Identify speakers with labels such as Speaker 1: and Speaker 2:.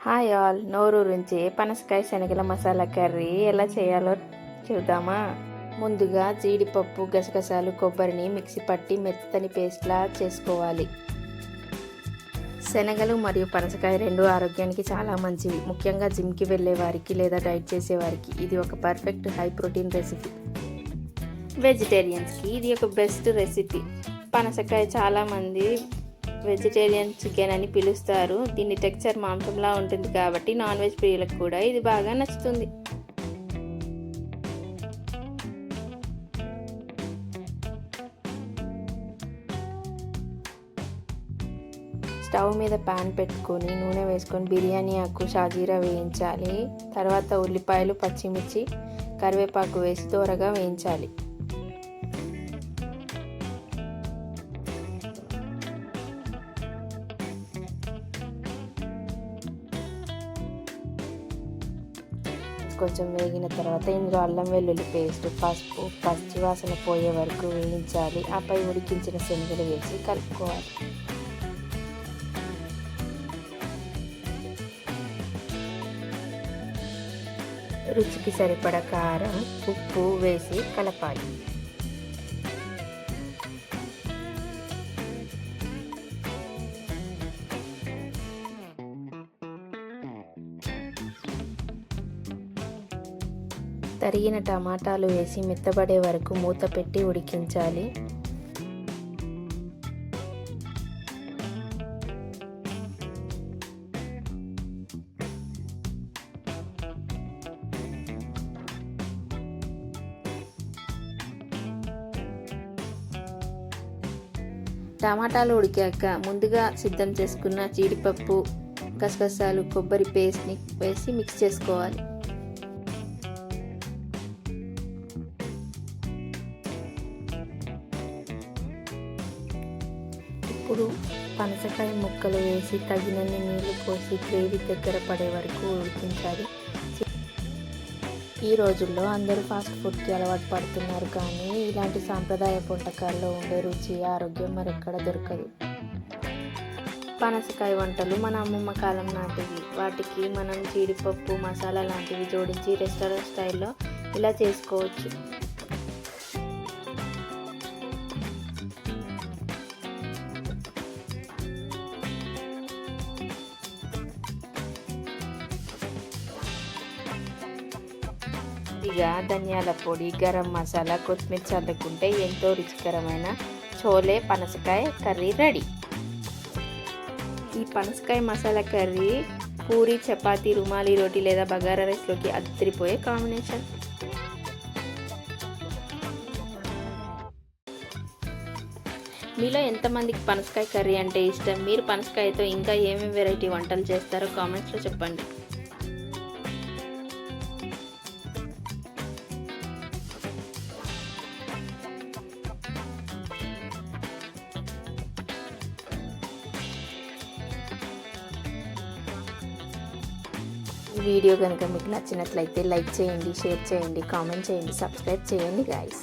Speaker 1: Hi all, నోరూరించి పనసకాయ శనగల masala curry ఎలా చేయాలో చూద్దామా. ముందుగా జీడిపప్పు, గసగసాలు, కొబ్బరిని మిక్సీ పట్టి మెత్తని పేస్ట్లా చేసుకోవాలి. శనగలు మరియు పనసకాయ రెండు ఆరోగ్యానికి చాలా మంచివి. ముఖ్యంగా జిమ్కి వెళ్ళే వారికి లేదా డైట్ చేసేవారికి ఇది ఒక పర్ఫెక్ట్ హై ప్రోటీన్ రెసిపీ. వెజిటేరియన్స్కి ఇది ఒక బెస్ట్ రెసిపీ. పనసకాయ చాలామంది వెజిటేరియన్ చికెన్ అని పిలుస్తారు. దీని టెక్స్చర్ మాంసంలా ఉంటుంది కాబట్టి నాన్ వెజ్ ప్రియులకు కూడా ఇది బాగా నచ్చుతుంది. స్టవ్ మీద ప్యాన్ పెట్టుకొని నూనె వేసుకొని బిర్యానీ ఆకు, షాజీరా వేయించాలి. తర్వాత ఉల్లిపాయలు, పచ్చిమిర్చి, కరివేపాకు వేసి దోరగా వేయించాలి. కొంచెం వేగిన తర్వాత ఇందులో అల్లం వెల్లుల్లి పేస్ట్, పసుపు, పచ్చి వాసన పోయే వరకు వేయించాలి. ఆపై ఉడికించిన శనగలు వేసి కలుపుకోవాలి. రుచికి సరిపడా కారం, ఉప్పు వేసి కలపాలి. తరిగిన టమాటాలు వేసి మెత్తబడే వరకు మూత పెట్టి ఉడికించాలి. టమాటాలు ఉడికాక ముందుగా సిద్ధం చేసుకున్న జీడిపప్పు, గసగసాలు, కొబ్బరి పేస్ట్ని వేసి మిక్స్ చేసుకోవాలి. ఇప్పుడు పనసకాయ ముక్కలు వేసి తగినన్ని నీళ్లు పోసి గ్రేవీ దగ్గర పడే వరకు ఉడికించాలి. ఈ రోజుల్లో అందరూ ఫాస్ట్ ఫుడ్కి అలవాటు పడుతున్నారు, కానీ ఇలాంటి సాంప్రదాయ వంటకాల్లో ఉండే రుచి, ఆరోగ్యం మరెక్కడ దొరకదు. పనసకాయ వంటలు మన అమ్మమ్మ కాలం నాటివి. వాటికి మనం జీడిపప్పు, మసాలా లాంటివి జోడించి రెస్టారెంట్ స్టైల్లో ఇలా చేసుకోవచ్చు. ఇక ధనియాల పొడి, గరం మసాలా, కొత్తిమీర చల్లుకుంటే ఎంతో రుచికరమైన చోలే పనసకాయ కర్రీ రెడీ. ఈ పనసకాయ మసాలా కర్రీ పూరి, చపాతీ, రుమాలి రోటీ లేదా బగారా రైస్లోకి అదిరిపోయే కాంబినేషన్. మీలో ఎంతమందికి పనసకాయ కర్రీ అంటే ఇష్టం? మీరు పనసకాయతో ఇంకా ఏమేమి వెరైటీ వంటలు చేస్తారో కామెంట్స్లో చెప్పండి. ఈ వీడియో కనుక మీకు నచ్చినట్లయితే లైక్ చేయండి, షేర్ చేయండి, కామెంట్ చేయండి, సబ్స్క్రైబ్ చేయండి గాయ్స్.